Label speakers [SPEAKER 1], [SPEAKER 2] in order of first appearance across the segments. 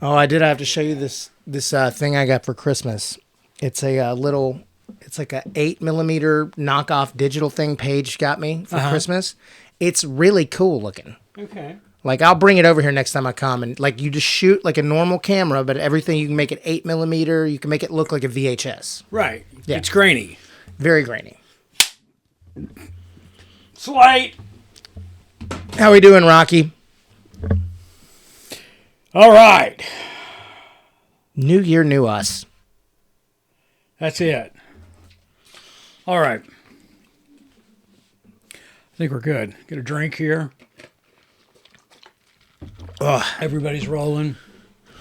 [SPEAKER 1] Oh, I did. I have to show you this thing I got for Christmas. It's a it's like a 8mm knockoff digital thing Paige got me for Christmas. It's really cool looking.
[SPEAKER 2] Okay.
[SPEAKER 1] Like, I'll bring it over here next time I come, and like, you just shoot like a normal camera, but everything you can make it 8mm. You can make it look like a VHS.
[SPEAKER 2] Right.
[SPEAKER 1] Yeah.
[SPEAKER 2] It's grainy.
[SPEAKER 1] Very grainy.
[SPEAKER 2] Slight.
[SPEAKER 1] How we doing, Rocky?
[SPEAKER 2] All right.
[SPEAKER 1] New year, new us.
[SPEAKER 2] That's it. All right. I think we're good. Get a drink here. Everybody's rolling.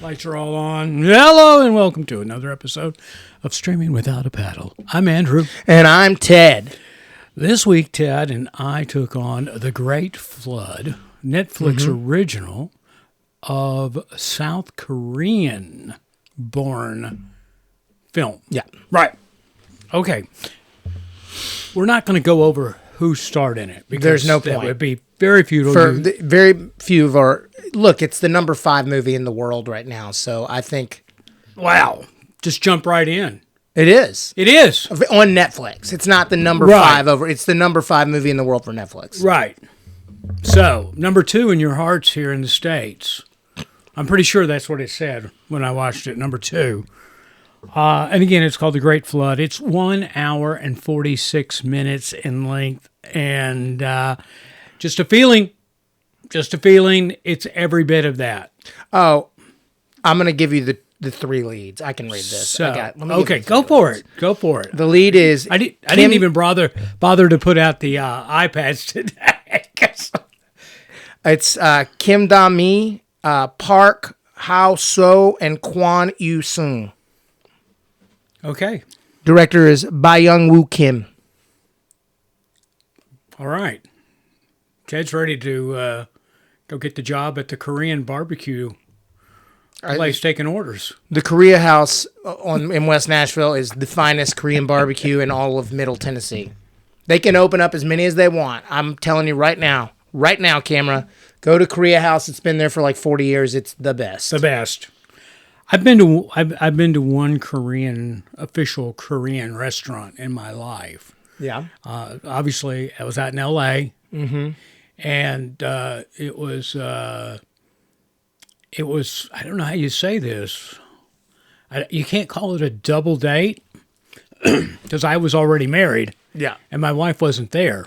[SPEAKER 2] Lights are all on. Hello and welcome to another episode of Streaming Without a Paddle. I'm Andrew.
[SPEAKER 1] And I'm Ted.
[SPEAKER 2] This week, Ted and I took on The Great Flood, Netflix original of South Korean born film.
[SPEAKER 1] Yeah.
[SPEAKER 2] Right. Okay. We're not going to go over who starred in it. Because
[SPEAKER 1] there's no
[SPEAKER 2] that
[SPEAKER 1] point.
[SPEAKER 2] would be very few.
[SPEAKER 1] Very few of our... Look, it's the number 5 movie in the world right now, so I think...
[SPEAKER 2] Wow. Just jump right in.
[SPEAKER 1] It is.
[SPEAKER 2] It is.
[SPEAKER 1] On Netflix. It's not the number 5 over... It's the number 5 movie in the world for Netflix.
[SPEAKER 2] Right. So, number 2 in your hearts here in the States. I'm pretty sure that's what it said when I watched it, number 2. And again, it's called The Great Flood. It's 1 hour and 46 minutes in length. And just a feeling, it's every bit of that.
[SPEAKER 1] Oh, I'm going to give you the 3 leads. I can read this.
[SPEAKER 2] So, okay, go for it. Go for it.
[SPEAKER 1] The lead is...
[SPEAKER 2] I didn't even bother to put out the iPads today.
[SPEAKER 1] It's Kim Da-mi, Park Hao-so, and Kwon Yu-sung.
[SPEAKER 2] Okay.
[SPEAKER 1] Director is Byung-woo Kim.
[SPEAKER 2] All right. Ted's ready to go get the job at the Korean barbecue place taking orders.
[SPEAKER 1] The Korea House in West Nashville is the finest Korean barbecue in all of Middle Tennessee. They can open up as many as they want. I'm telling you right now, camera, go to Korea House. It's been there for like 40 years. It's the best.
[SPEAKER 2] The best. I've been to one official Korean restaurant in my life.
[SPEAKER 1] Yeah.
[SPEAKER 2] Obviously, I was out in L.A. And it was I don't know how you say this. You can't call it a double date because I was already married.
[SPEAKER 1] Yeah.
[SPEAKER 2] And my wife wasn't there.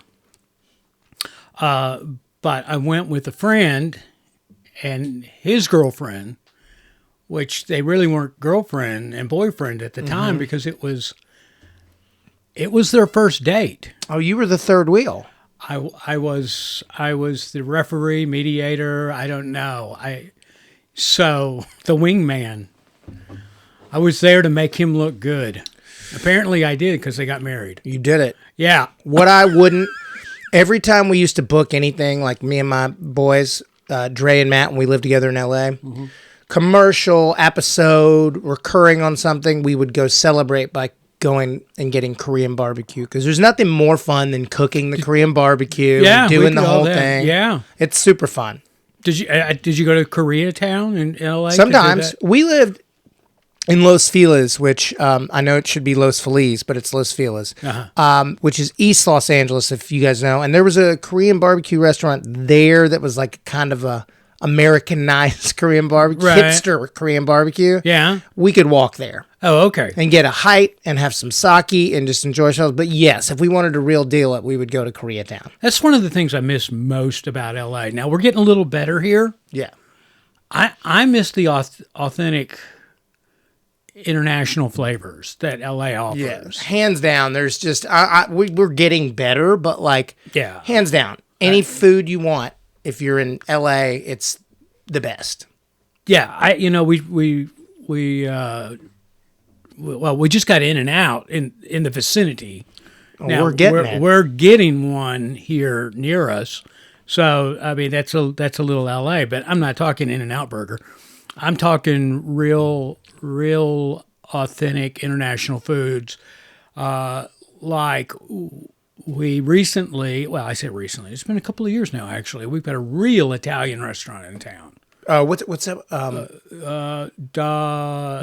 [SPEAKER 2] But I went with a friend and his girlfriend, which they really weren't girlfriend and boyfriend at the time because it was their first date.
[SPEAKER 1] Oh, you were the third wheel.
[SPEAKER 2] I was the referee, mediator. I don't know. So the wingman. I was there to make him look good. Apparently, I did because they got married.
[SPEAKER 1] You did it.
[SPEAKER 2] Yeah.
[SPEAKER 1] What I wouldn't. Every time we used to book anything, like me and my boys, Dre and Matt, when we lived together in L.A., commercial, episode, recurring on something, we would go celebrate by going and getting Korean barbecue. Because there's nothing more fun than cooking the Korean barbecue and doing the whole thing.
[SPEAKER 2] Yeah.
[SPEAKER 1] It's super fun.
[SPEAKER 2] Did you go to Koreatown in L.A.?
[SPEAKER 1] Sometimes. We lived in Los Feliz, which I know it should be Los Feliz, but it's Los Feliz, which is East Los Angeles, if you guys know. And there was a Korean barbecue restaurant there that was like kind of a Americanized Korean barbecue, hipster Korean barbecue.
[SPEAKER 2] Yeah.
[SPEAKER 1] We could walk there.
[SPEAKER 2] Oh, okay.
[SPEAKER 1] And get a height and have some sake and just enjoy ourselves. But yes, if we wanted a real deal, we would go to Koreatown.
[SPEAKER 2] That's one of the things I miss most about L.A. Now, we're getting a little better here.
[SPEAKER 1] Yeah.
[SPEAKER 2] I miss the authentic international flavors that L.A. offers.
[SPEAKER 1] Yeah, hands down. There's just we're getting better, but hands down, any food you want, if you're in L.A., it's the best.
[SPEAKER 2] Yeah, we just got In and Out in the vicinity. Now, we're getting one here near us. So I mean that's a little L.A., but I'm not talking In and Out burger. I'm talking real authentic international foods. Like we recently, well, I say recently, it's been a couple of years now, actually. We've got a real Italian restaurant in town.
[SPEAKER 1] What's that?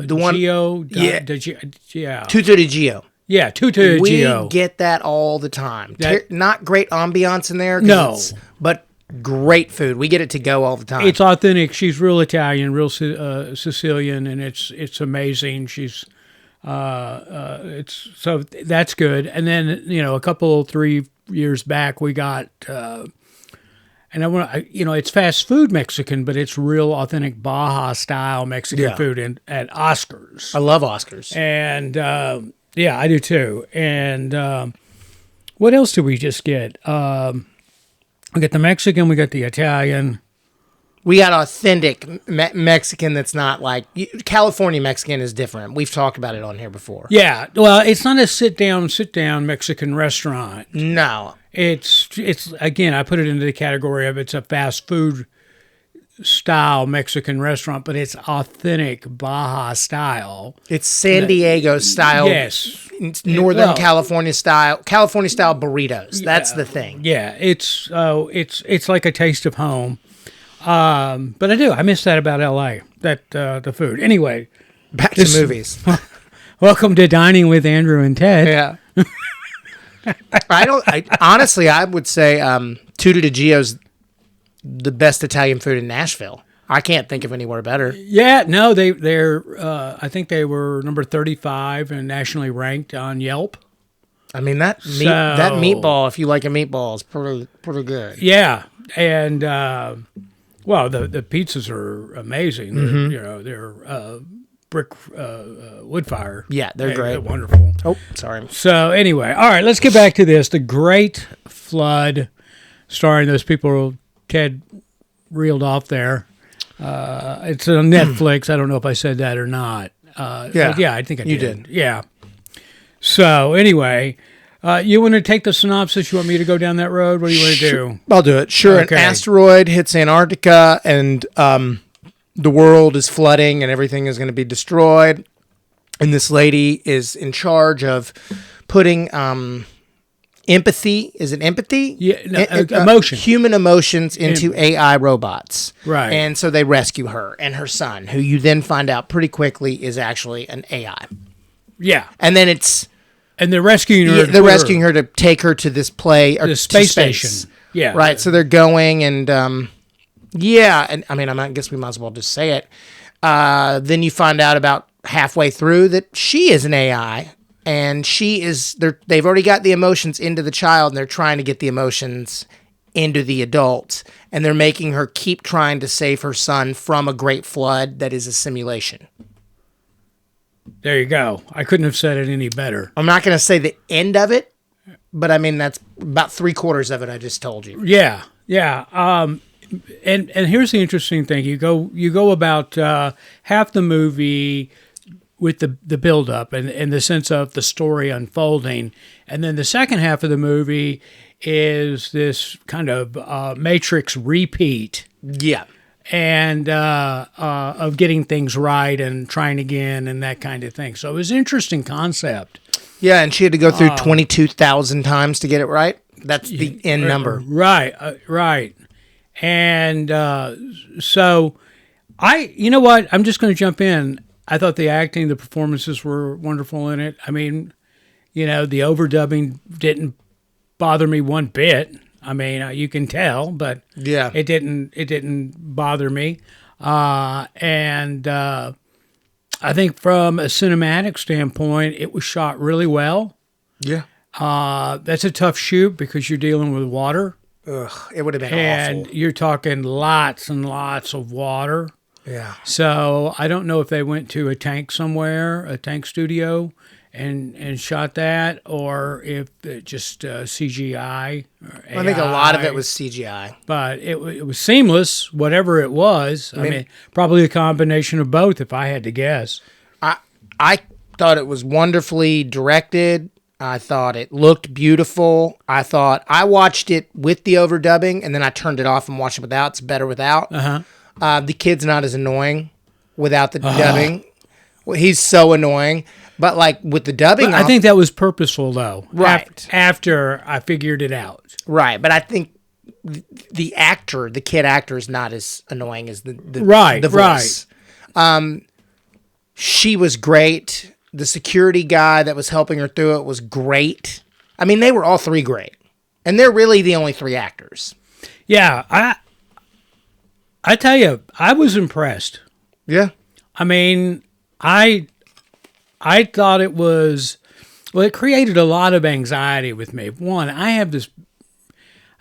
[SPEAKER 2] The one. Geo,
[SPEAKER 1] yeah. Tutu de Geo.
[SPEAKER 2] Yeah, Tutu de Geo.
[SPEAKER 1] We get that all the time. Not great ambiance in there.
[SPEAKER 2] No.
[SPEAKER 1] But great food. We get it to go all the time.
[SPEAKER 2] It's authentic. She's real Italian, real Sicilian, and it's amazing. She's so that's good. And then a 3 years back we got. And it's fast food Mexican, but it's real authentic Baja style Mexican food at Oscars.
[SPEAKER 1] I love Oscars.
[SPEAKER 2] And I do too. And what else did we just get? We got the Mexican, we got the Italian.
[SPEAKER 1] We got authentic Mexican that's not like California Mexican is different. We've talked about it on here before.
[SPEAKER 2] Yeah. Well, it's not a sit down Mexican restaurant.
[SPEAKER 1] No.
[SPEAKER 2] It's again, I put it into the category of it's a fast food style Mexican restaurant, but it's authentic Baja style.
[SPEAKER 1] It's San Diego style.
[SPEAKER 2] Yes.
[SPEAKER 1] Northern California style burritos. That's the thing.
[SPEAKER 2] Yeah, it's like a taste of home. But I miss that about LA, the food. Anyway,
[SPEAKER 1] back to movies.
[SPEAKER 2] Welcome to Dining with Andrew and Ted.
[SPEAKER 1] Yeah. Honestly, I would say Tutu de Gio's the best Italian food in Nashville. I can't think of anywhere better.
[SPEAKER 2] Yeah, no, they're I think they were number 35 and nationally ranked on Yelp.
[SPEAKER 1] I mean that meatball, if you like a meatball, is pretty good.
[SPEAKER 2] Yeah, and well, the pizzas are amazing.
[SPEAKER 1] Mm-hmm.
[SPEAKER 2] They're brick wood fire.
[SPEAKER 1] Yeah, they're great.
[SPEAKER 2] They're wonderful.
[SPEAKER 1] Oh, sorry.
[SPEAKER 2] So anyway, all right, let's get back to this. The Great Flood, starring those people Ted reeled off there. It's on Netflix. I don't know if I said that or not. Yeah, I think I did.
[SPEAKER 1] You did.
[SPEAKER 2] Yeah. So anyway, you want to take the synopsis? You want me to go down that road? What do you want to do?
[SPEAKER 1] I'll do it. Sure.
[SPEAKER 2] Okay.
[SPEAKER 1] An asteroid hits Antarctica, and the world is flooding, and everything is going to be destroyed. And this lady is in charge of putting empathy. Is it empathy?
[SPEAKER 2] Yeah, no, emotion.
[SPEAKER 1] Human emotions into AI robots.
[SPEAKER 2] Right.
[SPEAKER 1] And so they rescue her and her son, who you then find out pretty quickly is actually an AI.
[SPEAKER 2] Yeah.
[SPEAKER 1] And then
[SPEAKER 2] and they're rescuing her.
[SPEAKER 1] They're rescuing her to take her to this the
[SPEAKER 2] space station. Yeah.
[SPEAKER 1] Right. So they're going and and I mean, I guess we might as well just say it. Then you find out about halfway through that she is an AI, and they've already got the emotions into the child, and they're trying to get the emotions into the adult, and they're making her keep trying to save her son from a great flood that is a simulation.
[SPEAKER 2] There you go. I couldn't have said it any better.
[SPEAKER 1] I'm not going to say the end of it, but I mean, that's about 3/4 of it I just told you.
[SPEAKER 2] Yeah. Yeah. And here's the interesting thing. You go about half the movie with the build-up and the sense of the story unfolding. And then the second half of the movie is this kind of Matrix repeat.
[SPEAKER 1] Yeah.
[SPEAKER 2] And of getting things right and trying again and that kind of thing. So it was an interesting concept.
[SPEAKER 1] Yeah, and she had to go through 22,000 times to get it right. That's the end number.
[SPEAKER 2] Right, right. And so you know what? I'm just going to jump in. I thought the acting, the performances were wonderful in it. I mean, the overdubbing didn't bother me one bit. I mean, you can tell, but
[SPEAKER 1] yeah,
[SPEAKER 2] it didn't bother me. And I think from a cinematic standpoint, it was shot really well.
[SPEAKER 1] Yeah.
[SPEAKER 2] That's a tough shoot because you're dealing with water.
[SPEAKER 1] Ugh, it would have been
[SPEAKER 2] and
[SPEAKER 1] awful.
[SPEAKER 2] You're talking lots and lots of water.
[SPEAKER 1] Yeah.
[SPEAKER 2] So I don't know if they went to a tank somewhere, a tank studio, and shot that, or if it just CGI. Or AI.
[SPEAKER 1] I think a lot of it was CGI.
[SPEAKER 2] But it was seamless, whatever it was. I mean, probably a combination of both, if I had to guess.
[SPEAKER 1] I thought it was wonderfully directed. I thought it looked beautiful. I watched it with the overdubbing, and then I turned it off and watched it without. It's better without. The kid's not as annoying without the dubbing. Well, he's so annoying. But like with the dubbing,
[SPEAKER 2] I think that was purposeful, though.
[SPEAKER 1] Right.
[SPEAKER 2] After I figured it out.
[SPEAKER 1] Right. But I think the actor, the kid actor, is not as annoying as the voice.
[SPEAKER 2] Right.
[SPEAKER 1] She was great. The security guy that was helping her through it was great. I mean, they were all three great. And they're really the only three actors.
[SPEAKER 2] Yeah, I tell you, I was impressed.
[SPEAKER 1] Yeah.
[SPEAKER 2] I mean, I thought it was, well, it created a lot of anxiety with me. One, I have this,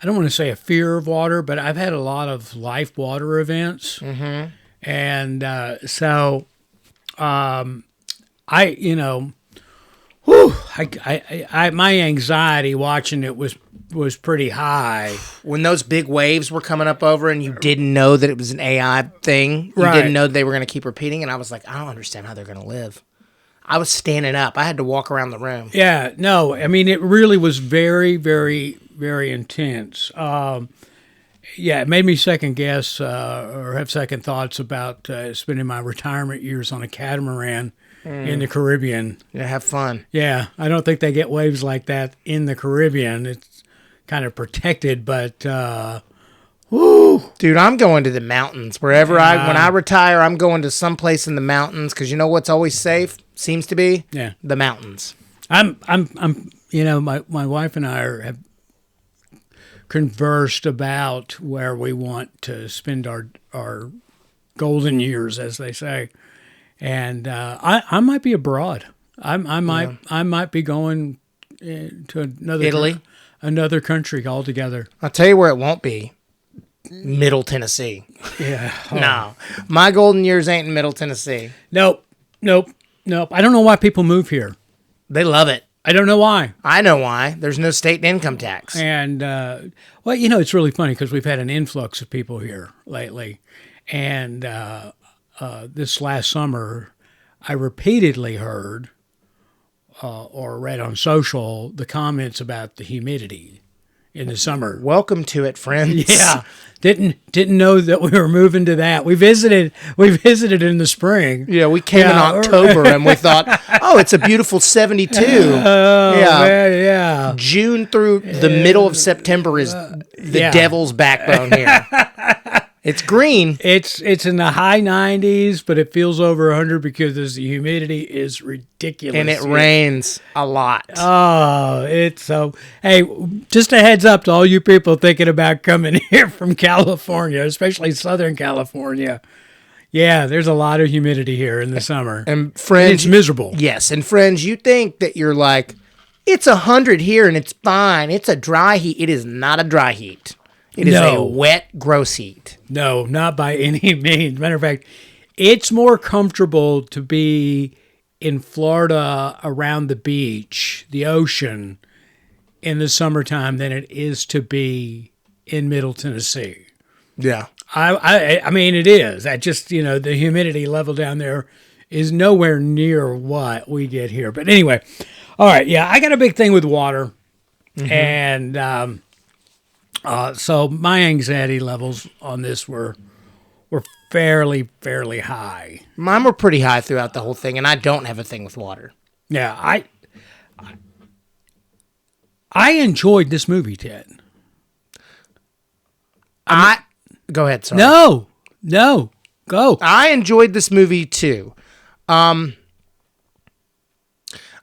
[SPEAKER 2] I don't want to say a fear of water, but I've had a lot of life water events.
[SPEAKER 1] Mm-hmm.
[SPEAKER 2] And so I, you know, whew, my anxiety watching it was pretty high.
[SPEAKER 1] When those big waves were coming up over and you didn't know that it was an AI thing, you
[SPEAKER 2] Right.
[SPEAKER 1] didn't know they were going to keep repeating, and I was like, I don't understand how they're going to live. I was standing up. I had to walk around the room.
[SPEAKER 2] Yeah, no, I mean, it really was very, very, very intense. Yeah, it made me second guess or have second thoughts about spending my retirement years on a catamaran in the Caribbean.
[SPEAKER 1] Yeah, have fun.
[SPEAKER 2] Yeah, I don't think they get waves like that in the Caribbean. It's kind of protected, but whoo.
[SPEAKER 1] Dude, I'm going to the mountains. When I retire, I'm going to someplace in the mountains, because you know what's always safe? Seems to be?
[SPEAKER 2] Yeah.
[SPEAKER 1] The mountains.
[SPEAKER 2] I'm you know, my wife and I have conversed about where we want to spend our golden years, as they say. And I might be abroad. I might be going to
[SPEAKER 1] Italy,
[SPEAKER 2] another country altogether.
[SPEAKER 1] I'll tell you where it won't be. Middle Tennessee.
[SPEAKER 2] Yeah.
[SPEAKER 1] No, my golden years ain't in Middle Tennessee.
[SPEAKER 2] Nope. I don't know why people move here.
[SPEAKER 1] They love it.
[SPEAKER 2] I don't know why.
[SPEAKER 1] I know why. There's no state income tax.
[SPEAKER 2] And well, you know, it's really funny because we've had an influx of people here lately, and this last summer, I repeatedly heard or read on social the comments about the humidity in the summer.
[SPEAKER 1] Welcome to it, friends.
[SPEAKER 2] Yeah, didn't know that we were moving to that. We visited in the spring.
[SPEAKER 1] Yeah, we came in October and we thought, oh, it's a beautiful 72.
[SPEAKER 2] Oh,
[SPEAKER 1] yeah,
[SPEAKER 2] man, yeah.
[SPEAKER 1] June through the middle of September is the devil's backbone here. It's green.
[SPEAKER 2] It's in the high 90s, but it feels over 100 because the humidity is ridiculous.
[SPEAKER 1] And it rains a lot.
[SPEAKER 2] Oh, it's so... Hey, just a heads up to all you people thinking about coming here from California, especially Southern California. Yeah, there's a lot of humidity here in the summer.
[SPEAKER 1] And friends...
[SPEAKER 2] It's miserable.
[SPEAKER 1] Yes, and friends, you think that you're like, it's 100 here and it's fine. It's a dry heat. It is not a dry heat. It is a wet, gross heat.
[SPEAKER 2] No, not by any means. Matter of fact, it's more comfortable to be in Florida around the beach, the ocean, in the summertime than it is to be in Middle Tennessee.
[SPEAKER 1] Yeah.
[SPEAKER 2] I mean, it is. I just, you know, the humidity level down there is nowhere near what we get here. But anyway, all right, yeah, I got a big thing with water. Mm-hmm. And... so my anxiety levels on this were fairly high.
[SPEAKER 1] Mine were pretty high throughout the whole thing, and I don't have a thing with water.
[SPEAKER 2] Yeah, I enjoyed this movie, Ted.
[SPEAKER 1] Go ahead, sorry.
[SPEAKER 2] No, go.
[SPEAKER 1] I enjoyed this movie too. I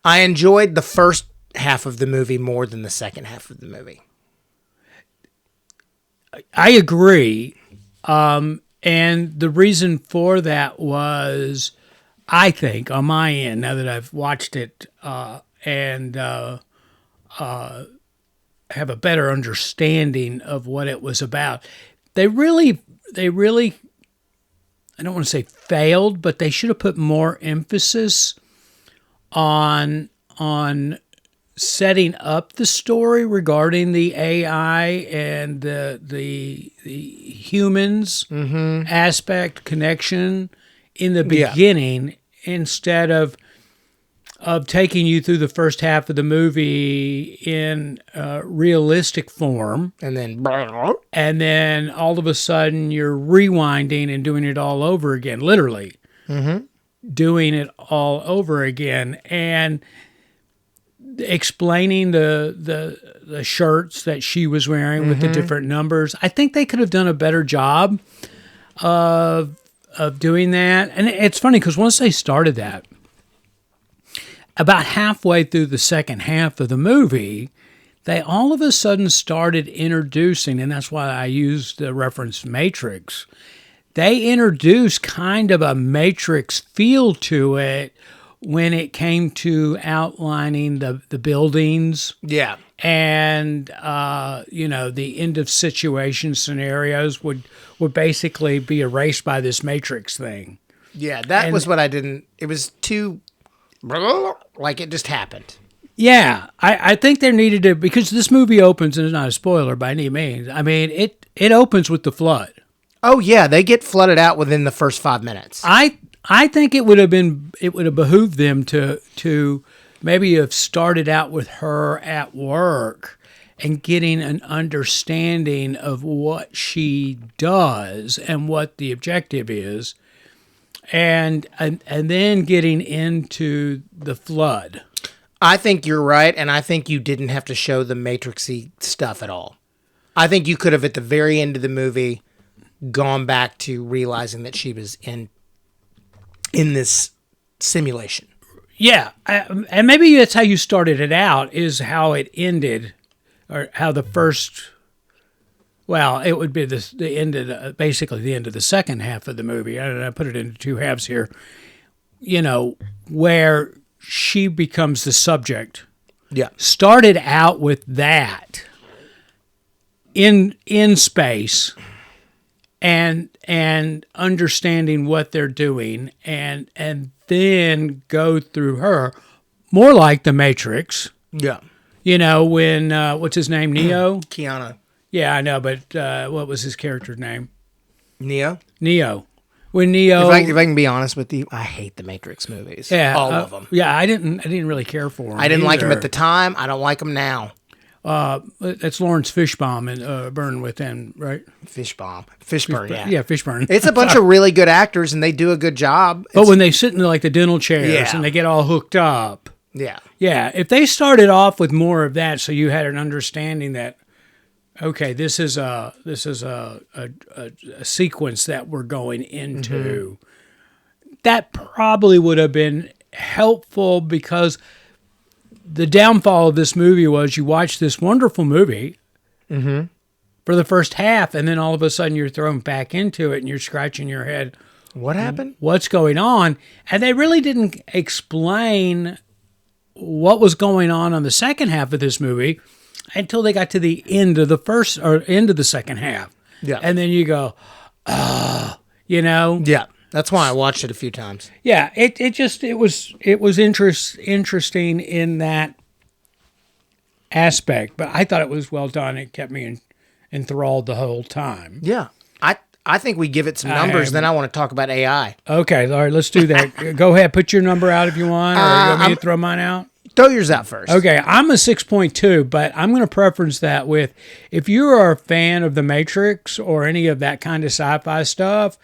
[SPEAKER 1] enjoyed the first half of the movie more than the second half of the movie.
[SPEAKER 2] I agree. And the reason for that was, I think, on my end, now that I've watched it and have a better understanding of what it was about, they really, I don't want to say failed, but they should have put more emphasis on setting up the story regarding the AI and the humans aspect connection in the beginning, instead of taking you through the first half of the movie in realistic form, and then all of a sudden you're rewinding and doing it all over again, literally doing it all over again. And explaining the shirts that she was wearing with the different numbers. I think they could have done a better job of doing that. And it's funny because once they started that, about halfway through the second half of the movie, they all of a sudden started introducing, and that's why I used the reference Matrix. They introduced kind of a Matrix feel to it when it came to outlining the buildings.
[SPEAKER 1] Yeah.
[SPEAKER 2] And, the end of situation scenarios would basically be erased by this Matrix thing.
[SPEAKER 1] Yeah, that was what I didn't, it was too, like it just happened.
[SPEAKER 2] Yeah, I think there needed to, because this movie opens, and it's not a spoiler by any means. I mean, it opens with the flood.
[SPEAKER 1] Oh yeah, they get flooded out within the first 5 minutes.
[SPEAKER 2] I think it would have behooved them to maybe have started out with her at work and getting an understanding of what she does and what the objective is, and then getting into the flood.
[SPEAKER 1] I think you're right, and I think you didn't have to show the Matrixy stuff at all. I think you could have, at the very end of the movie, gone back to realizing that she was in this simulation.
[SPEAKER 2] Yeah, and maybe that's how you started it out, is how it ended, or how the first. Well, it would be the end of basically the end of the second half of the movie. I put it into two halves here. Where she becomes the subject.
[SPEAKER 1] Yeah,
[SPEAKER 2] started out with that in space. And understanding what they're doing, and then go through her, more like the Matrix.
[SPEAKER 1] Yeah.
[SPEAKER 2] When what's his name, Neo?
[SPEAKER 1] Keanu.
[SPEAKER 2] Yeah, I know, but what was his character's name?
[SPEAKER 1] Neo.
[SPEAKER 2] When Neo.
[SPEAKER 1] If I can be honest with you, I hate the Matrix movies.
[SPEAKER 2] Yeah,
[SPEAKER 1] all of them.
[SPEAKER 2] Yeah, I didn't really care for them.
[SPEAKER 1] I didn't like them at the time. I don't like them now.
[SPEAKER 2] That's Lawrence Fishburne and Burn Within, right?
[SPEAKER 1] Fishburne, yeah.
[SPEAKER 2] Yeah, Fishburne.
[SPEAKER 1] It's a bunch of really good actors, and they do a good job.
[SPEAKER 2] But when they sit in like the dental chairs and they get all hooked up.
[SPEAKER 1] Yeah.
[SPEAKER 2] Yeah, if they started off with more of that, so you had an understanding that, okay, this is a sequence that we're going into, that probably would have been helpful, because the downfall of this movie was you watch this wonderful movie for the first half, and then all of a sudden you're thrown back into it and you're scratching your head.
[SPEAKER 1] What happened?
[SPEAKER 2] What's going on? And they really didn't explain what was going on the second half of this movie until they got to the end of the second half.
[SPEAKER 1] Yeah.
[SPEAKER 2] And then you go,
[SPEAKER 1] Yeah. That's why I watched it a few times.
[SPEAKER 2] Yeah, it was interesting in that aspect, but I thought it was well done. It kept me enthralled the whole time.
[SPEAKER 1] Yeah, I think we give it some numbers. Then I want to talk about AI.
[SPEAKER 2] Okay, all right, let's do that. Go ahead, put your number out if you want, or you want me to throw mine out?
[SPEAKER 1] Throw yours out first.
[SPEAKER 2] Okay, I'm a 6.2, but I'm going to preference that with, if you are a fan of The Matrix or any of that kind of sci-fi stuff,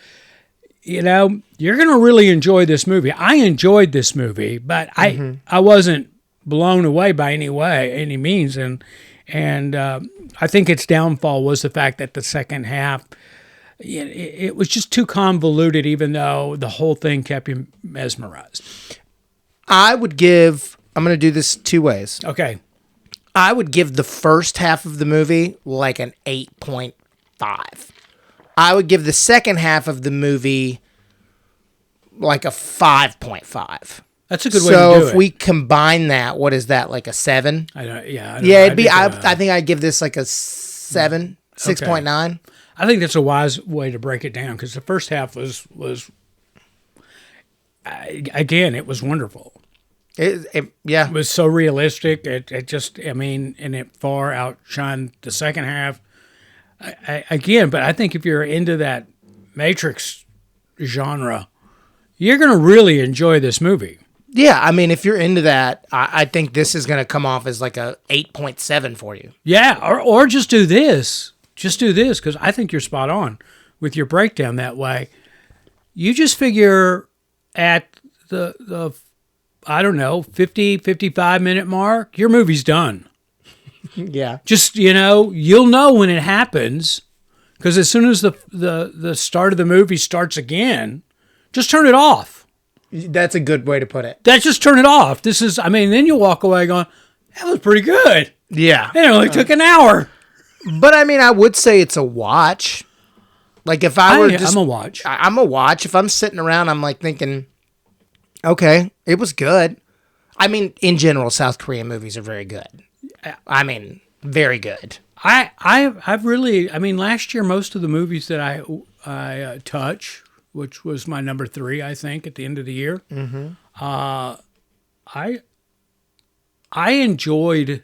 [SPEAKER 2] you're going to really enjoy this movie. I enjoyed this movie, but I wasn't blown away by any means. And I think its downfall was the fact that the second half, it was just too convoluted, even though the whole thing kept you mesmerized.
[SPEAKER 1] I'm going to do this two ways.
[SPEAKER 2] Okay.
[SPEAKER 1] I would give the first half of the movie like an 8.5. I would give the second half of the movie like a 5.5.
[SPEAKER 2] That's a good way to do it.
[SPEAKER 1] So if we combine that, what is that, like a 7?
[SPEAKER 2] I don't know.
[SPEAKER 1] It'd be. I think I'd give this like a 7, 6.9.
[SPEAKER 2] I think that's a wise way to break it down, because the first half was again, it was wonderful.
[SPEAKER 1] It
[SPEAKER 2] was so realistic. It just, and it far outshined the second half. But I think if you're into that Matrix genre, you're going to really enjoy this movie.
[SPEAKER 1] Yeah, if you're into that, I think this is going to come off as like a 8.7 for you.
[SPEAKER 2] Yeah, or just do this. Just do this, because I think you're spot on with your breakdown that way. You just figure at the I don't know, 50, 55-minute mark, your movie's done.
[SPEAKER 1] Yeah.
[SPEAKER 2] Just, you'll know when it happens, because as soon as the start of the movie starts again, just turn it off.
[SPEAKER 1] That's a good way to put it.
[SPEAKER 2] Just turn it off. Then you'll walk away going, that was pretty good.
[SPEAKER 1] Yeah.
[SPEAKER 2] It only took an hour.
[SPEAKER 1] But I mean, I would say it's a watch. Like if I'm a watch. I'm a watch. If I'm sitting around, I'm like thinking, okay, it was good. I mean, in general, South Korean movies are very good. I mean, very good.
[SPEAKER 2] I've really, last year, most of the movies that I touch, which was my number 3, I think, at the end of the year, I enjoyed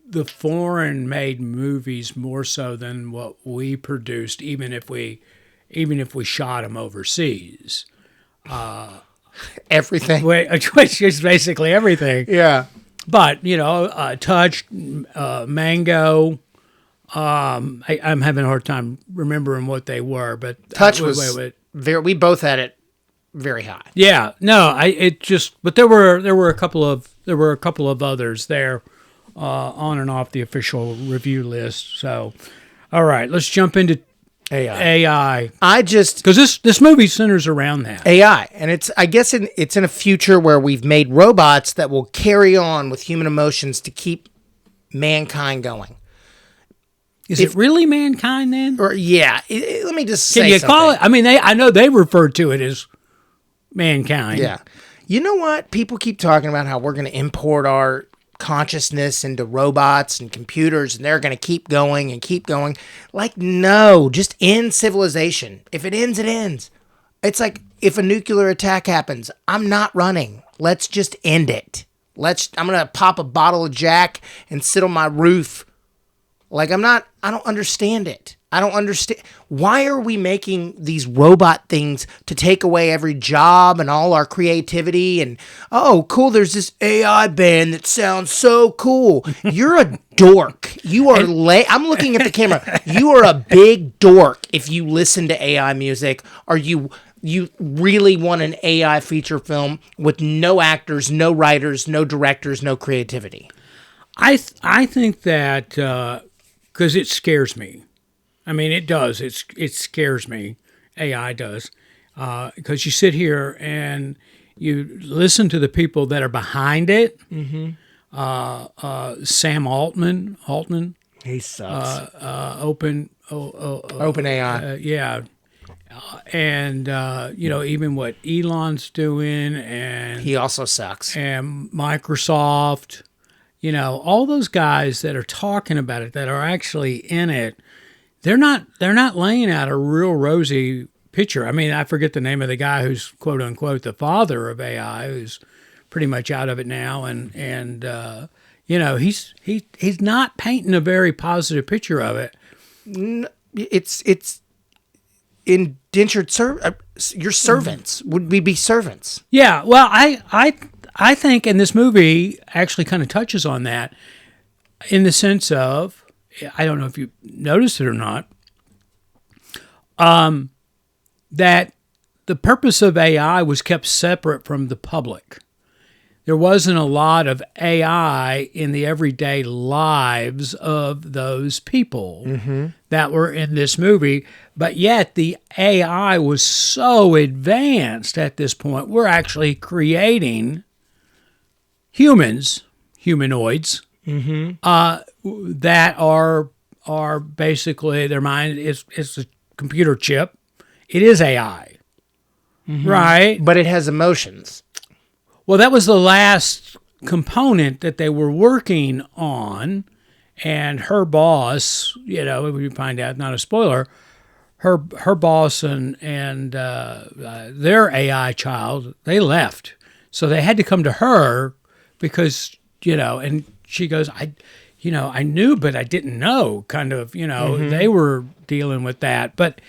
[SPEAKER 2] the foreign-made movies more so than what we produced, even if we shot them overseas.
[SPEAKER 1] Everything,
[SPEAKER 2] which is basically everything.
[SPEAKER 1] Yeah,
[SPEAKER 2] but Touch, Mango. I'm having a hard time remembering what they were, but
[SPEAKER 1] Touch was very. We both had it very high.
[SPEAKER 2] Yeah, no, but there were a couple of others there. On and off the official review list. So, all right, let's jump into AI. Because this movie centers around that
[SPEAKER 1] AI, and it's in a future where we've made robots that will carry on with human emotions to keep mankind going.
[SPEAKER 2] Is it really mankind then?
[SPEAKER 1] Or let me just say.
[SPEAKER 2] Can you call it? I know they refer to it as mankind.
[SPEAKER 1] Yeah. You know what? People keep talking about how we're going to import our consciousness into robots and computers, and they're going to keep going and keep going. Like, no, just end civilization. If it ends, it ends. It's like if a nuclear attack happens, I'm not running. Let's just end it. I'm going to pop a bottle of Jack and sit on my roof. Like, I don't understand it. I don't understand. Why are we making these robot things to take away every job and all our creativity? And, oh, cool, there's this AI band that sounds so cool. You're a dork. You are I'm looking at the camera. You are a big dork if you listen to AI music, or you really want an AI feature film with no actors, no writers, no directors, no creativity.
[SPEAKER 2] I think that because it scares me. It does. It scares me. AI does. Because you sit here and you listen to the people that are behind it. Mm-hmm. Sam Altman.
[SPEAKER 1] He sucks.
[SPEAKER 2] OpenAI. Yeah. And, even what Elon's doing. And
[SPEAKER 1] he also sucks.
[SPEAKER 2] And Microsoft. All those guys that are talking about it, that are actually in it, they're not laying out a real rosy picture. I forget the name of the guy who's quote unquote the father of AI, who's pretty much out of it now, and he's not painting a very positive picture of it.
[SPEAKER 1] It's indentured your servants. Would we be servants?
[SPEAKER 2] Yeah. Well, I think, and this movie actually kind of touches on that, in the sense of, I don't know if you noticed it or not, that the purpose of AI was kept separate from the public. There wasn't a lot of AI in the everyday lives of those people that were in this movie, but yet the AI was so advanced at this point. We're actually creating humanoids, that are basically, their mind is a computer chip. It is AI, right?
[SPEAKER 1] But it has emotions.
[SPEAKER 2] Well, that was the last component that they were working on, and her boss, we find out, not a spoiler, her boss and their AI child, they left, so they had to come to her because and she goes, I knew, but I didn't know, kind of, they were dealing with that. But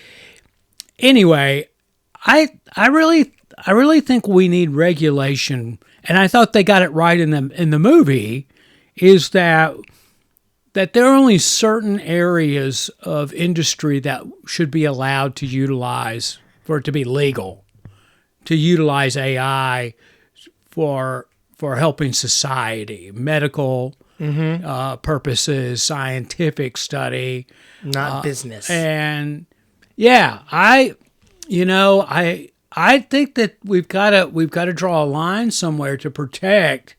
[SPEAKER 2] anyway, I really think we need regulation, and I thought they got it right in the movie, is that there are only certain areas of industry that should be allowed to utilize, for it to be legal, to utilize AI for helping society, medical purposes, scientific study,
[SPEAKER 1] not business.
[SPEAKER 2] And yeah, I think that we've got to draw a line somewhere to protect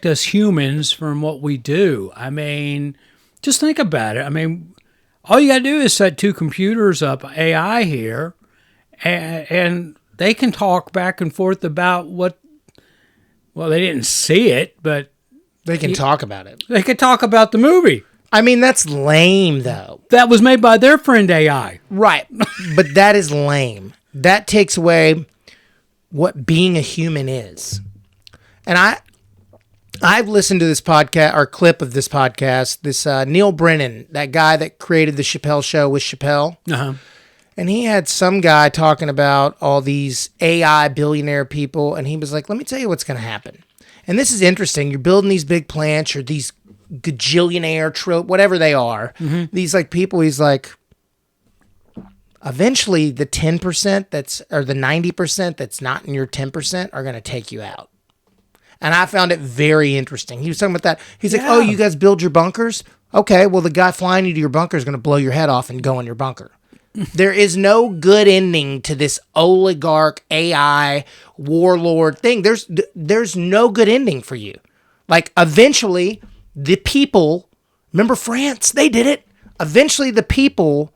[SPEAKER 2] us humans from what we do. I mean, just think about it. I mean, all you got to do is set two computers up, AI here, and they can talk back and forth about what. Well, they didn't see it, but
[SPEAKER 1] they can talk about it.
[SPEAKER 2] They could talk about the movie.
[SPEAKER 1] I mean, that's lame, though.
[SPEAKER 2] That was made by their friend AI.
[SPEAKER 1] Right. But that is lame. That takes away what being a human is. And I've listened to this podcast, or clip of this podcast, this Neil Brennan, that guy that created the Chappelle Show with Chappelle.
[SPEAKER 2] Uh-huh.
[SPEAKER 1] And he had some guy talking about all these AI billionaire people, and he was like, let me tell you what's going to happen. And this is interesting. You're building these big plants, or these gajillionaire, whatever they are. Mm-hmm. These like people, he's like, eventually the 10% or the 90% that's not in your 10% are going to take you out. And I found it very interesting. He was talking about that. He's like, oh, you guys build your bunkers? Okay, well, the guy flying you to your bunker is going to blow your head off and go in your bunker. There is no good ending to this oligarch AI warlord thing. There's no good ending for you. Like, eventually, the people, remember France? They did it. Eventually, the people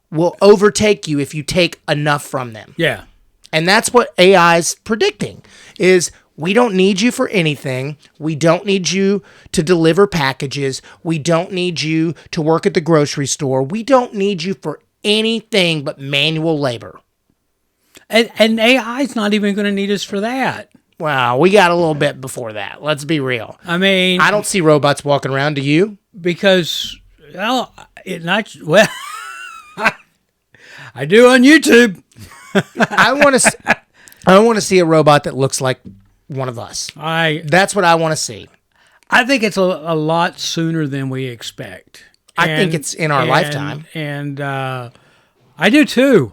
[SPEAKER 1] will overtake you if you take enough from them.
[SPEAKER 2] Yeah.
[SPEAKER 1] And that's what AI is predicting, is we don't need you for anything. We don't need you to deliver packages. We don't need you to work at the grocery store. We don't need you for anything but manual labor.
[SPEAKER 2] And AI is not even going to need us for that.
[SPEAKER 1] Wow, we got a little bit before that. Let's be real.
[SPEAKER 2] I mean,
[SPEAKER 1] I don't see robots walking around. Do you?
[SPEAKER 2] Because, well, I do on YouTube.
[SPEAKER 1] I want to see a robot that looks like one of us. That's what I want to see.
[SPEAKER 2] I think it's a lot sooner than we expect.
[SPEAKER 1] I think it's in our lifetime.
[SPEAKER 2] And I do too.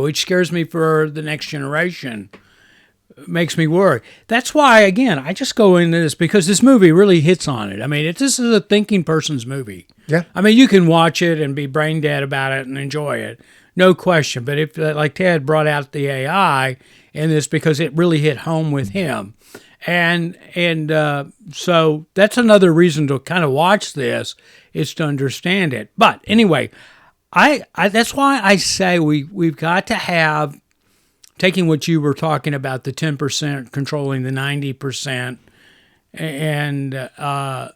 [SPEAKER 2] Which scares me for the next generation. It makes me worry. That's why, again, I just go into this because this movie really hits on it. I mean, this is a thinking person's movie.
[SPEAKER 1] Yeah.
[SPEAKER 2] I mean, you can watch it and be brain dead about it and enjoy it. No question. But if, like Ted brought out the AI in this because it really hit home with him. And so that's another reason to kind of watch this, is to understand it. But anyway, I that's why I say we've got to have, taking what you were talking about, the 10% controlling the 90%, and the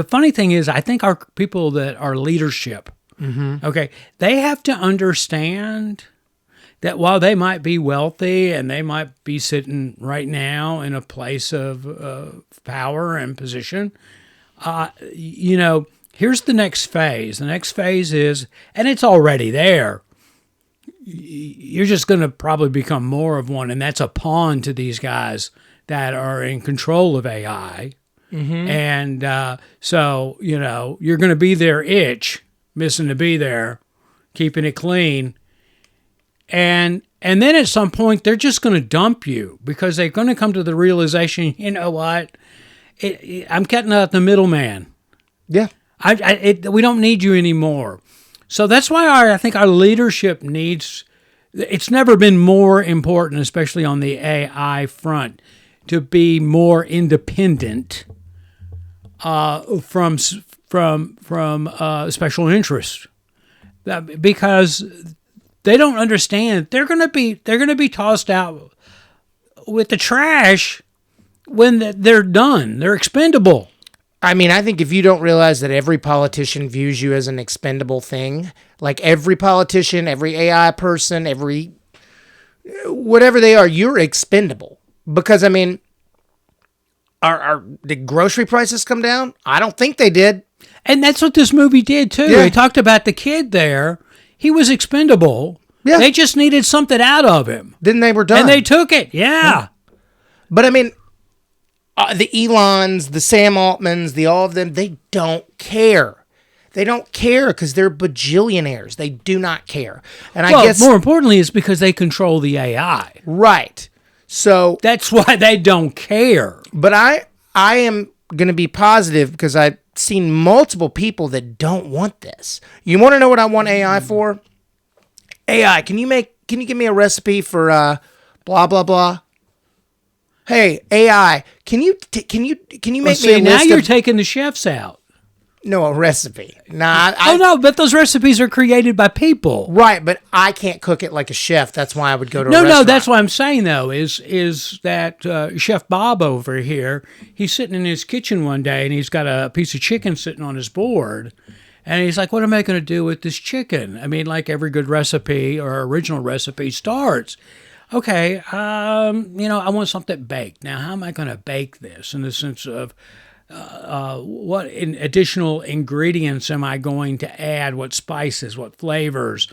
[SPEAKER 2] funny thing is, I think our people that are leadership, okay, they have to understand that while they might be wealthy and they might be sitting right now in a place of power and position, here's the next phase. The next phase is, and it's already there, you're just going to probably become more of one, and that's a pawn to these guys that are in control of AI. Mm-hmm. And so, you're going to be their itch, missing to be there, keeping it clean. And then at some point, they're just going to dump you because they're going to come to the realization, you know what, I'm cutting out the middleman.
[SPEAKER 1] Yeah.
[SPEAKER 2] We don't need you anymore. So that's why I think our leadership it's never been more important, especially on the AI front, to be more independent from special interests, because they don't understand they're going to be tossed out with the trash when they're done. They're expendable.
[SPEAKER 1] I mean, I think if you don't realize that every politician views you as an expendable thing, like every politician, every AI person, whatever they are, you're expendable. Because, I mean, did grocery prices come down? I don't think they did.
[SPEAKER 2] And that's what this movie did, too. Yeah. They talked about the kid there. He was expendable. Yeah. They just needed something out of him.
[SPEAKER 1] Then they were done.
[SPEAKER 2] And they took it. Yeah.
[SPEAKER 1] But, I mean, the Elons, the Sam Altmans, all of them, they don't care. They don't care because they're bajillionaires. They do not care. And
[SPEAKER 2] I guess more importantly is because they control the AI.
[SPEAKER 1] Right. So
[SPEAKER 2] that's why they don't care.
[SPEAKER 1] But I am going to be positive because I've seen multiple people that don't want this. You want to know what I want AI for? AI, can you give me a recipe for blah blah blah? Hey, AI, can you make me a list
[SPEAKER 2] now you're taking the chefs out.
[SPEAKER 1] No, a recipe. Nah.
[SPEAKER 2] No, but those recipes are created by people.
[SPEAKER 1] Right, but I can't cook it like a chef. That's why I would go to a restaurant.
[SPEAKER 2] No, that's what I'm saying, though, is that Chef Bob over here, he's sitting in his kitchen one day, and he's got a piece of chicken sitting on his board, and he's like, what am I going to do with this chicken? I mean, like every good recipe or original recipe starts, okay, I want something baked. Now, how am I going to bake this in the sense of what additional ingredients am I going to add? What spices? What flavors?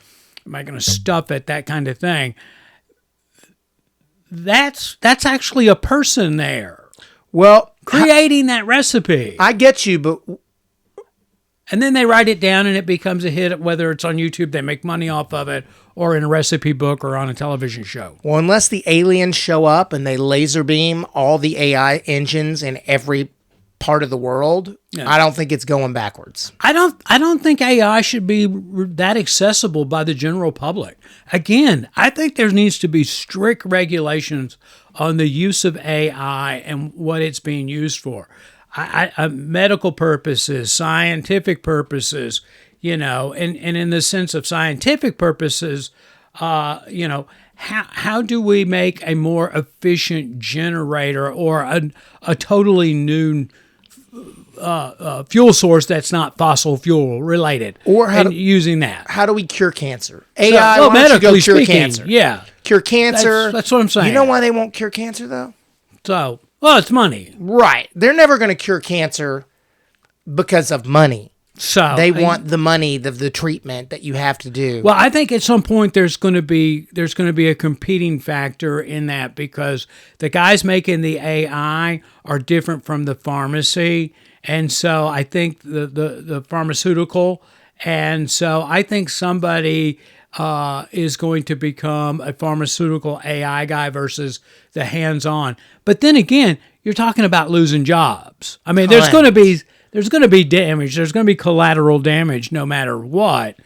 [SPEAKER 2] Am I going to stuff it? That kind of thing. That's actually a person there.
[SPEAKER 1] Well,
[SPEAKER 2] creating that recipe.
[SPEAKER 1] I get you, but
[SPEAKER 2] and then they write it down and it becomes a hit. Whether it's on YouTube, they make money off of it, or in a recipe book, or on a television show.
[SPEAKER 1] Well, unless the aliens show up and they laser beam all the AI engines in every part of the world, I don't think it's going backwards.
[SPEAKER 2] I don't think AI should be that accessible by the general public. Again, I think there needs to be strict regulations on the use of AI and what it's being used for. Medical purposes, scientific purposes, and in the sense of scientific purposes, how do we make a more efficient generator or a totally new fuel source that's not fossil fuel related,
[SPEAKER 1] or
[SPEAKER 2] using that?
[SPEAKER 1] How do we cure cancer? AI,
[SPEAKER 2] medically
[SPEAKER 1] cure
[SPEAKER 2] speaking,
[SPEAKER 1] cancer.
[SPEAKER 2] Yeah,
[SPEAKER 1] cure cancer.
[SPEAKER 2] That's what I'm saying.
[SPEAKER 1] You know why they won't cure cancer though?
[SPEAKER 2] So, well, it's money,
[SPEAKER 1] right? They're never going to cure cancer because of money.
[SPEAKER 2] So
[SPEAKER 1] they want the money, the treatment that you have to do.
[SPEAKER 2] Well, I think at some point there's going to be a competing factor in that, because the guys making the AI are different from the pharmacy, and so I think the pharmaceutical, and so I think somebody is going to become a pharmaceutical AI guy versus the hands-on. But then again, you're talking about losing jobs. I mean, there's going to be damage. There's going to be collateral damage no matter what.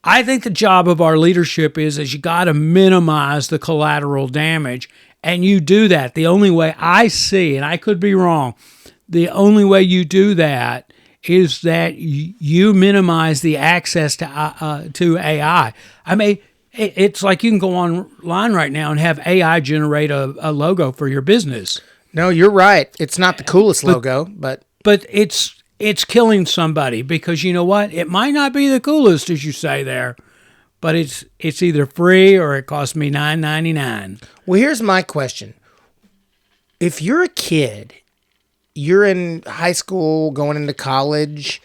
[SPEAKER 2] I think the job of our leadership is you got to minimize the collateral damage, and you do that. The only way I see, and I could be wrong, the only way you do that is that you minimize the access to AI. I mean, it's like you can go online right now and have AI generate a logo for your business.
[SPEAKER 1] No, you're right. It's not the coolest logo, but
[SPEAKER 2] it's killing somebody, because you know what? It might not be the coolest, as you say there, but it's either free or it costs me $9.99.
[SPEAKER 1] Well, here's my question. If you're a kid, you're in high school, going into college,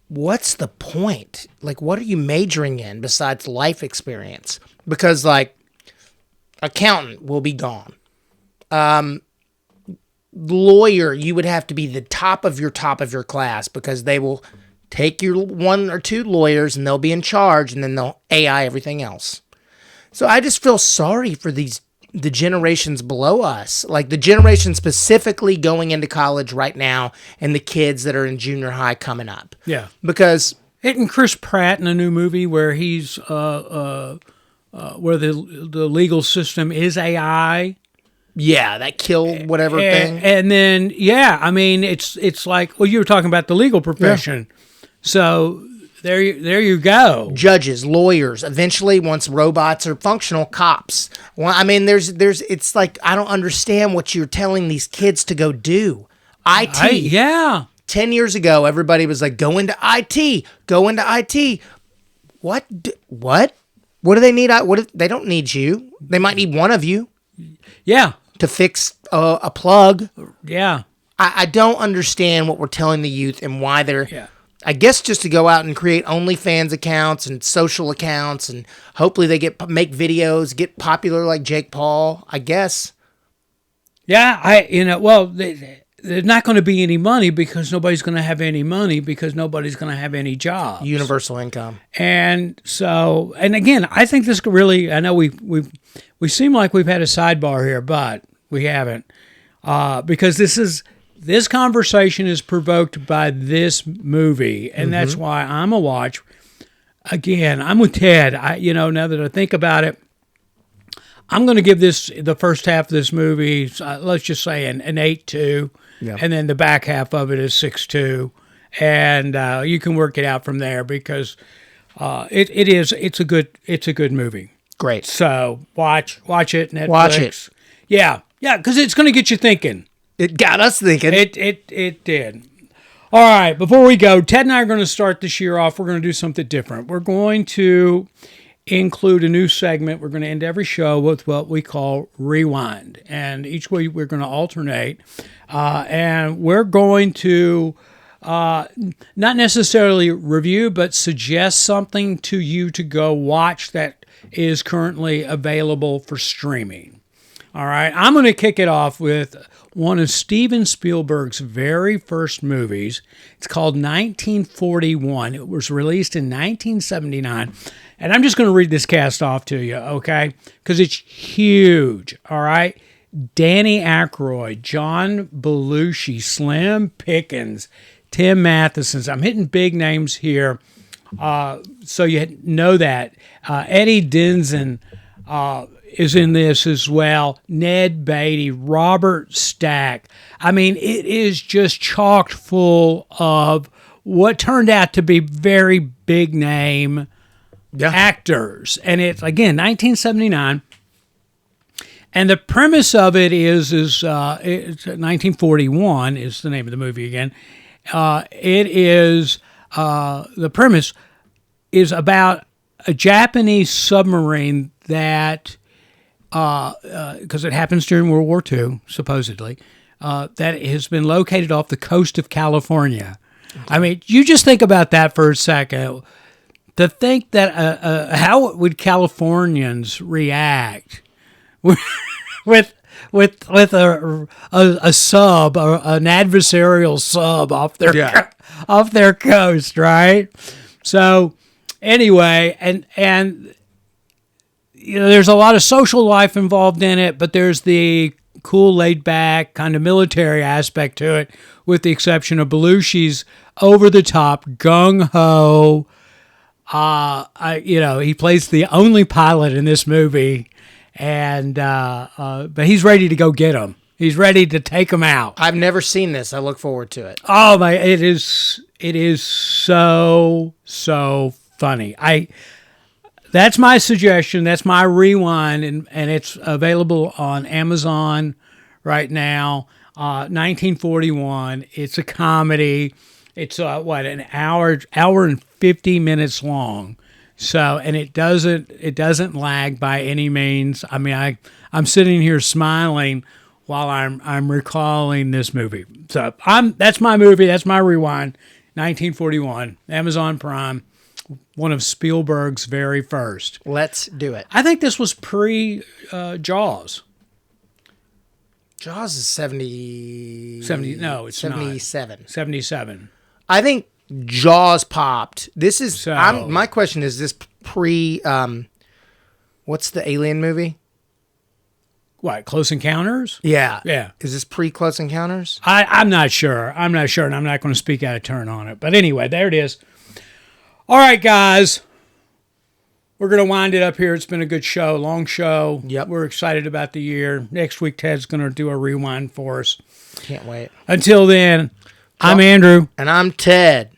[SPEAKER 1] what's the point? Like, what are you majoring in besides life experience? Because, like, accountant will be gone. Lawyer, you would have to be the top of your class, because they will take your one or two lawyers and they'll be in charge, and then they'll AI everything else. So I just feel sorry for the generations below us, like the generation specifically going into college right now, and the kids that are in junior high coming up.
[SPEAKER 2] Yeah,
[SPEAKER 1] because
[SPEAKER 2] isn't Chris Pratt in a new movie where he's where the legal system is AI?
[SPEAKER 1] Yeah, that kill whatever thing.
[SPEAKER 2] And then, I mean, it's like, well, you were talking about the legal profession. Yeah. So there you go.
[SPEAKER 1] Judges, lawyers, eventually, once robots are functional, cops. Well, I mean, it's like, I don't understand what you're telling these kids to go do. IT. 10 years ago, everybody was like, go into IT. What? What do they need? They don't need you. They might need one of you.
[SPEAKER 2] Yeah.
[SPEAKER 1] To fix a plug.
[SPEAKER 2] Yeah.
[SPEAKER 1] I don't understand what we're telling the youth and why they're... Yeah. I guess just to go out and create OnlyFans accounts and social accounts, and hopefully they make videos, get popular like Jake Paul, I guess.
[SPEAKER 2] Yeah, there's not going to be any money because nobody's going to have any money because nobody's going to have any jobs.
[SPEAKER 1] Universal income.
[SPEAKER 2] And so, and again, I think this really, I know we seem like we've had a sidebar here, but we haven't. Because this conversation is provoked by this movie, and that's why I'm a watch. Again, I'm with Ted. Now that I think about it, I'm going to give the first half of this movie, let's just say an 8.2, and then the back half of it is 6.2, and you can work it out from there because it's a good movie.
[SPEAKER 1] Great.
[SPEAKER 2] So watch it, Netflix.
[SPEAKER 1] Watch it.
[SPEAKER 2] Yeah, because it's going to get you thinking.
[SPEAKER 1] It got us thinking.
[SPEAKER 2] It did. All right, before we go, Ted and I are going to start this year off. We're going to do something different. We're going to include a new segment. We're going to end every show with what we call Rewind. And each week we're going to alternate. And we're going to not necessarily review, but suggest something to you to go watch that is currently available for streaming. All right, I'm going to kick it off with one of Steven Spielberg's very first movies. It's called 1941. It was released in 1979. And I'm just going to read this cast off to you, okay? Because it's huge, all right? Danny Aykroyd, John Belushi, Slim Pickens, Tim Matheson. I'm hitting big names here, so you know that. Eddie Denson is in this as well. Ned Beatty, Robert Stack. I mean, it is just chocked full of what turned out to be very big name actors. And it's, again, 1979. And the premise of it is it's 1941 is the name of the movie again. The premise is about a Japanese submarine that, because it happens during World War II, supposedly, that has been located off the coast of California. Okay. I mean, you just think about that for a second. To think that how would Californians react with a sub, or an adversarial sub off their coast, right? So anyway, and there's a lot of social life involved in it, but there's the cool, laid back kind of military aspect to it, with the exception of Belushi's over the top, gung ho. He plays the only pilot in this movie, and but he's ready to go get him. He's ready to take him out.
[SPEAKER 1] I've never seen this. I look forward to it.
[SPEAKER 2] Oh my! It is so funny. That's my suggestion. That's my rewind, and it's available on Amazon right now. 1941. It's a comedy. It's an hour and 50 minutes long. So, and it doesn't lag by any means. I mean, I'm sitting here smiling while I'm recalling this movie. So that's my movie. That's my rewind. 1941, Amazon Prime, one of Spielberg's very first.
[SPEAKER 1] Let's do it.
[SPEAKER 2] I think this was pre Jaws.
[SPEAKER 1] Jaws is 70.
[SPEAKER 2] No, it's
[SPEAKER 1] 77.
[SPEAKER 2] Not. 77.
[SPEAKER 1] I think Jaws popped. This is my question is this pre what's the alien movie?
[SPEAKER 2] What, Close Encounters?
[SPEAKER 1] Yeah.
[SPEAKER 2] Yeah.
[SPEAKER 1] Is this pre Close Encounters?
[SPEAKER 2] I'm not sure. And I'm not going to speak out of turn on it. But anyway, there it is. All right, guys. We're going to wind it up here. It's been a good show, long show.
[SPEAKER 1] Yep.
[SPEAKER 2] We're excited about the year. Next week, Ted's going to do a rewind for us.
[SPEAKER 1] Can't wait.
[SPEAKER 2] Until then, I'm Andrew.
[SPEAKER 1] And I'm Ted.